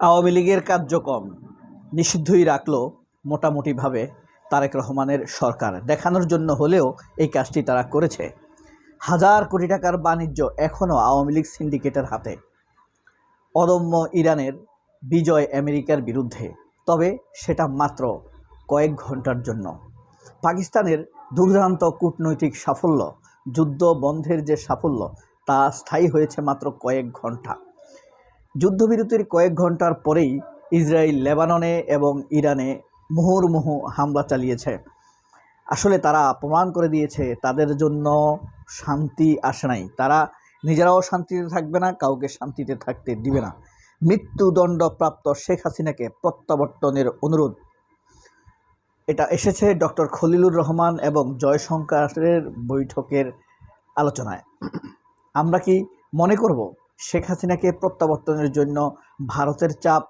আওয়ামী লীগের কার্যক্রম নিষিদ্ধই রাখল মোটামুটিভাবে তারেক রহমানের সরকার। দেখানোর জন্য হলেও এই কাজটি তারা করেছে। হাজার কোটি টাকার বাণিজ্য এখনও আওয়ামী লীগ সিন্ডিকেটের হাতে। অদম্য ইরানের বিজয় আমেরিকার বিরুদ্ধে, তবে সেটা মাত্র কয়েক ঘন্টার জন্য। পাকিস্তানের দুর্দান্ত কূটনৈতিক সাফল্য, যুদ্ধ বন্ধের যে সাফল্য, তা স্থায়ী হয়েছে মাত্র কয়েক ঘন্টা। যুদ্ধবিরতির কয়েক ঘন্টার পরেই ইসরায়েল লেবাননে এবং ইরানে মুহুর্মুহু হামলা চালিয়েছে। আসলে তারা প্রমাণ করে দিয়েছে তাদের জন্য শান্তি আসে নাই। তারা নিজেরাও শান্তিতে থাকবে না, কাউকে শান্তিতে থাকতে দিবে না। মৃত্যুদণ্ডপ্রাপ্ত শেখ হাসিনাকে প্রত্যাবর্তনের অনুরোধ, এটা এসেছে ডক্টর খলিলুর রহমান এবং জয়শঙ্করের বৈঠকের আলোচনায়। আমরা কি মনে করব শেখ হাসিনাকে প্রত্যাবর্তনের জন্য ভারতের চাপ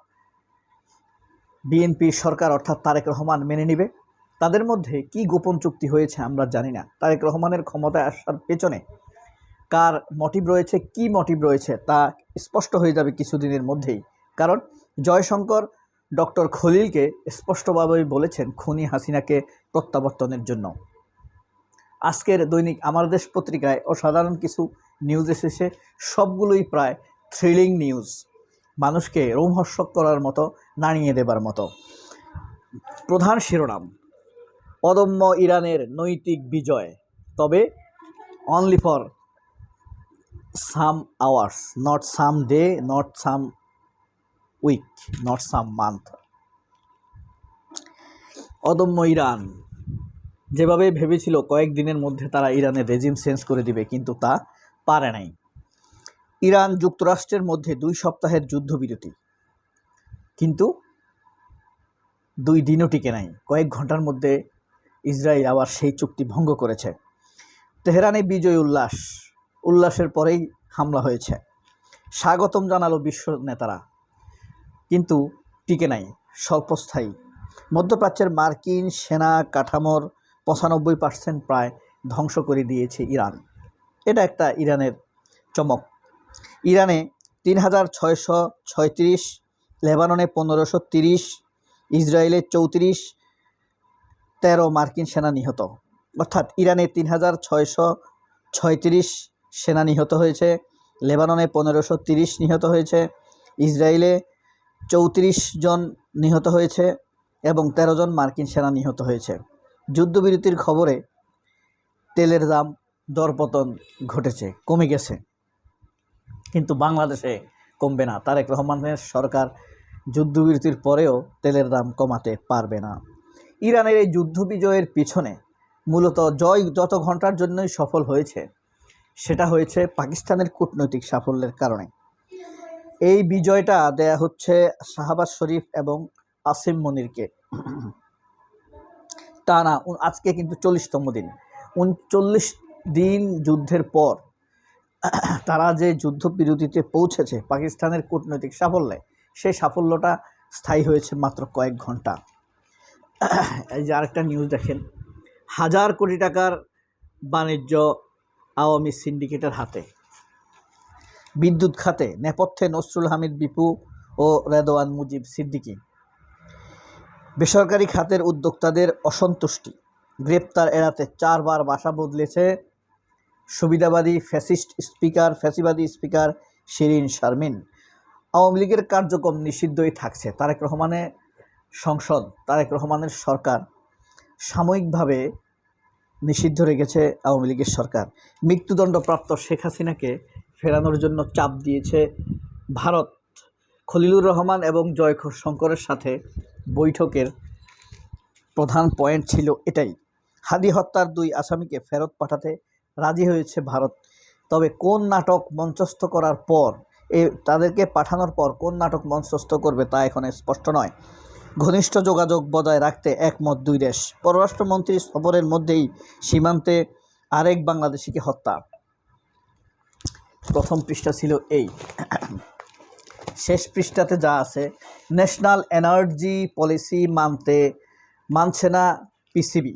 বিএনপি সরকার অর্থাৎ তারেক রহমান মেনে নেবে? তাদের মধ্যে কি গোপন চুক্তি হয়েছে আমরা জানি না। তারেক রহমানের ক্ষমতায় আসার পেছনে কার মোটিভ রয়েছে, কি মোটিভ রয়েছে তা স্পষ্ট হয়ে যাবে কিছুদিনের মধ্যেই। কারণ জয়শঙ্কর ডক্টর খলিলকে স্পষ্টভাবেই বলেছেন খুনি হাসিনাকে প্রত্যাবর্তনের জন্য। আজকের দৈনিক আমার দেশ পত্রিকায় অসাধারণ কিছু নিউজ এসেছে, সবগুলোই প্রায় থ্রিলিং নিউজ, মানুষকে রোমহর্ষক করার মতো, নাড়িয়ে দেবার মতো। প্রধান শিরোনাম: অদম্য ইরানের নৈতিক বিজয়, তবে only for some hours, not some day, not some week, not some month. অদম্য ইরান যেভাবে ভেবেছিল কয়েকদিনের মধ্যে তারা ইরানের রেজিম চেঞ্জ করে দিবে, কিন্তু তা পারে নাই। ইরান যুক্তরাষ্ট্রের মধ্যে 2 সপ্তাহের যুদ্ধবিরতি, কিন্তু 2 দিনও টিকে নাই। কয়েক ঘন্টার মধ্যে ইসরায়েল আবার সেই চুক্তি ভঙ্গ করেছে। তেহরানে বিজয় উল্লাসের পরেই হামলা হয়েছে। স্বাগতম জানালো বিশ্ব নেতারা, কিন্তু টিকে নাই, স্বল্পস্থায়ী। মধ্যপ্রাচ্যের মার্কিন সেনা কাঠামোর 95% প্রায় ধ্বংস করে দিয়েছে ইরান। এটা একটা ইরানের চমক। ইরানে 3636, লেবাননে 1530, ইসরায়েলে 34, 13 মার্কিন সেনা নিহত। অর্থাৎ ইরানে 3636 সেনা নিহত হয়েছে, লেবাননে 1530 নিহত হয়েছে, ইসরায়েলে 34 জন নিহত হয়েছে এবং 13 জন মার্কিন সেনা নিহত হয়েছে। যুদ্ধবিরতির খবরে তেলের দাম দরপতন ঘটেছে, কমে গেছে, কিন্তু বাংলাদেশে কমবে না। তারেক রহমানের সরকার যুদ্ধবিরতির পরেও তেলের দাম কমাতে পারবে না। ইরানের এই যুদ্ধ বিজয়ের পিছনে মূলত জয় যত ঘন্টার জন্যই সফল হয়েছে, সেটা হয়েছে পাকিস্তানের কূটনৈতিক সাফল্যের কারণে। এই বিজয়টা দেয়া হচ্ছে শাহবাজ শরীফ এবং আসিম মনিরকে। তা না, আজকে কিন্তু 40তম দিন। 39 দিন যুদ্ধের পর তারা যে যুদ্ধবিরতিতে পৌঁছেছে পাকিস্তানের কূটনৈতিক সাফল্যে, সেই সাফল্যটা স্থায়ী হয়েছে মাত্র কয়েক ঘন্টা। এই যে আরেকটা নিউজ দেখেন, হাজার কোটি টাকার বাণিজ্য আওয়ামী সিন্ডিকেটের হাতে। বিদ্যুৎ খাতে নেপথ্যে নসরুল হামিদ বিপু ও রেদওয়ান মুজিব সিদ্দিকী। বেসরকারি খাতের উদ্যোক্তাদের অসন্তুষ্টি, গ্রেপ্তার এড়াতে 4 বার বাসা বদলেছে সুবিধাবাদী ফ্যাসিবাদী স্পিকার শিরিন শারমিন। আওয়ামী লীগের কার্যক্রম নিষিদ্ধই থাকছে। তারেক রহমানের সংসদ, তারেক রহমানের সরকার সাময়িকভাবে নিষিদ্ধ রেখেছে আওয়ামী লীগের সরকার। মৃত্যুদণ্ডপ্রাপ্ত শেখ হাসিনাকে ফেরানোর জন্য চাপ দিয়েছে ভারত। খলিলুর রহমান এবং জয়শঙ্করের সাথে বৈঠকের প্রধান পয়েন্ট ছিল এটাই। হাদি হত্যার 2 আসামিকে ফেরত পাঠাতে রাজি হয়েছে ভারত। তবে কোন নাটক মঞ্চস্থ করার পর, তাদেরকে পাঠানোর পর কোন নাটক মঞ্চস্থ করবে তা এখন স্পষ্ট নয়। ঘনিষ্ঠ যোগাযোগ বজায় রাখতে একমত 2 দেশ। পররাষ্ট্রমন্ত্রী সফরের মধ্যেই সীমান্তে আরেক বাংলাদেশিকে হত্যা। প্রথম পৃষ্ঠা ছিল এই। শেষ পৃষ্ঠাতে যা আছে, ন্যাশনাল এনার্জি পলিসি মানছে না পিসিবি।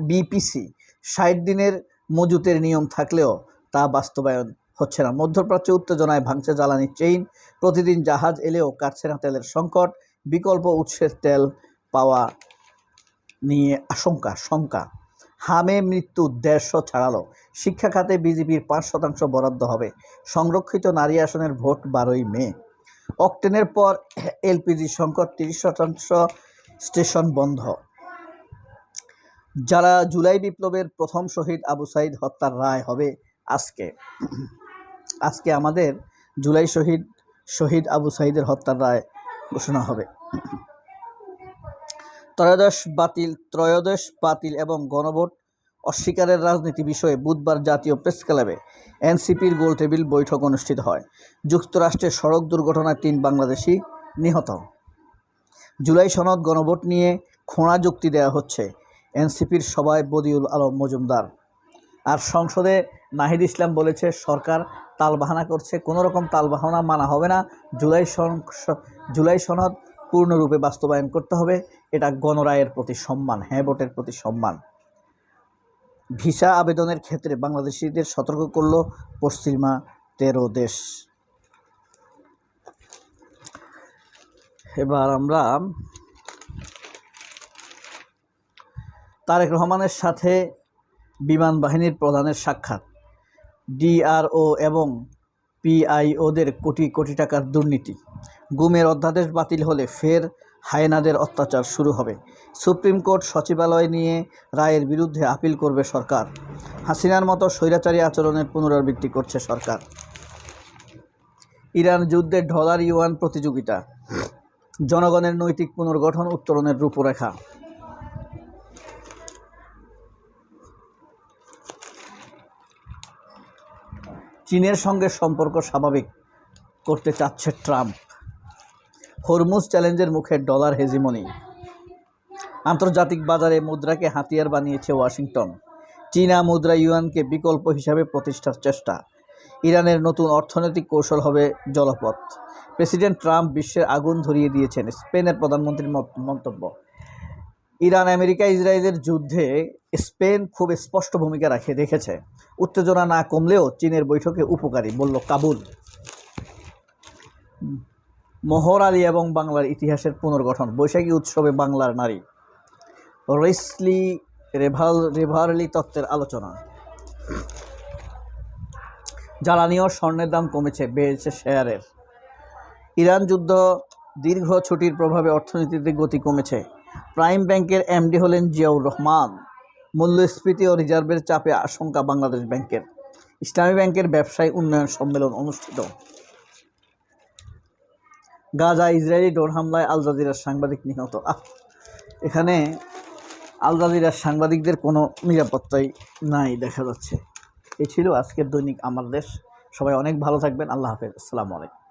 বিপিসি 60 দিনের মজুতের নিয়ম থাকলেও তা বাস্তবায়ন হচ্ছে না। মধ্যপ্রাচ্যে উত্তেজনায় ভাঙছে জ্বালানি চেইন, প্রতিদিন জাহাজ এলেও কাটছে না তেলের সংকট, বিকল্প উৎসের তেল পাওয়া নিয়ে শঙ্কা। হামে মৃত্যু 150 ছাড়ালো, শিক্ষা খাতে বিজেপির 5% বরাদ্দ হবে, সংরক্ষিত নারী আসনের ভোট 12ই মে। অক্টেনের পর এলপিজি সংকট, 30% স্টেশন বন্ধ। যারা জুলাই বিপ্লবের প্রথম শহীদ আবু সাইদ হত্যার রায় হবে আজকে আমাদের জুলাই শহীদ আবু সাইদের হত্যার রায় ঘোষণা হবে। ত্রয়োদশ বাতিল এবং গণভোট অস্বীকারের রাজনীতি বিষয়ে বুধবার জাতীয় প্রেস ক্লাবে এনসিপির গোলটেবিল বৈঠক অনুষ্ঠিত হয়। যুক্তরাষ্ট্রের সড়ক দুর্ঘটনায় 3 বাংলাদেশি নিহত। জুলাই সনদ গণভোট নিয়ে খোঁড়া যুক্তি দেওয়া হচ্ছে এনসিপির সভায় বদিউল আলম মজুমদার। আর সংসদে নাহিদ ইসলাম বলেছে, সরকার তালবাহানা করছে, কোনো রকম তালবাহানা মানা হবে না। জুলাই সনদ পূর্ণরূপে বাস্তবায়ন করতে হবে, এটা গণরায়ের প্রতি সম্মান, হ্যাঁ ভোটের প্রতি সম্মান। ভিসা আবেদনের ক্ষেত্রে বাংলাদেশিদের সতর্ক করল পশ্চিমা 13 দেশ। এবার আমরা তারেক রহমানের সাথে বিমান বাহিনীর প্রধানের সাক্ষাৎ, ডিআরও এবং পিআইওদের কোটি কোটি টাকার দুর্নীতি, গুমের অধ্যাদেশ বাতিল হলে ফের হায়েনাদের অত্যাচার শুরু হবে, সুপ্রিম কোর্ট সচিবালয় নিয়ে রায়ের বিরুদ্ধে আপিল করবে সরকার, হাসিনার মতো স্বৈরাচারী আচরণের পুনরাবৃত্তি করছে সরকার, ইরান যুদ্ধে ডলার ইউয়ান প্রতিযোগিতা, জনগণের নৈতিক পুনর্গঠন উত্তরণের রূপরেখা। চীনের সঙ্গে সম্পর্ক স্বাভাবিক করতে চাচ্ছে ট্রাম্প, হরমুজ চ্যালেঞ্জের মুখে ডলার হেজিমনি, আন্তর্জাতিক বাজারে মুদ্রাকে হাতিয়ার বানিয়েছে ওয়াশিংটন, চীনা মুদ্রা ইউয়ানকে বিকল্প হিসাবে প্রতিষ্ঠার চেষ্টা, ইরানের নতুন অর্থনৈতিক কৌশল হবে জলপথ, প্রেসিডেন্ট ট্রাম্প বিশ্বের আগুন ধরিয়ে দিয়েছেন, স্পেনের প্রধানমন্ত্রীর মন্তব্য। ইরান আমেরিকা ইসরায়েলের যুদ্ধে স্পেন খুব স্পষ্ট ভূমিকা রেখেছে, উত্তেজনা না কমলেও চীনের বৈঠকে উপকারী বলল কাবুল। মোহর আলী এবং বাংলার ইতিহাসের পুনর্গঠন, বৈশাখী উৎসবে বাংলার নারী, রেভারলি তত্ত্বের আলোচনা, জ্বালানি ও স্বর্ণের দাম কমেছে, বেড়েছে শেয়ারের, ইরান যুদ্ধ দীর্ঘ ছুটির প্রভাবে অর্থনীতিতে গতি কমেছে, প্রাইম ব্যাংকের এমডি হলেন জিয়াউর রহমান, মূল্যস্ফীতি ও রিজার্ভের চাপে আশঙ্কা বাংলাদেশ ব্যাংকের, ইসলামী ব্যাংকের ব্যবসায়ী উন্নয়ন সম্মেলন অনুষ্ঠিত, গাজা ইসরায়েলি ড্রোন হামলায় আল জাজিরার সাংবাদিক নিহত। এখানে আল জাজিরার সাংবাদিকদের কোনো নিরাপত্তাই নাই দেখা যাচ্ছে। এই ছিল আজকের দৈনিক আমার দেশ। সবাই অনেক ভালো থাকবেন। আল্লাহ হাফেজ। আসসালামু আলাইকুম।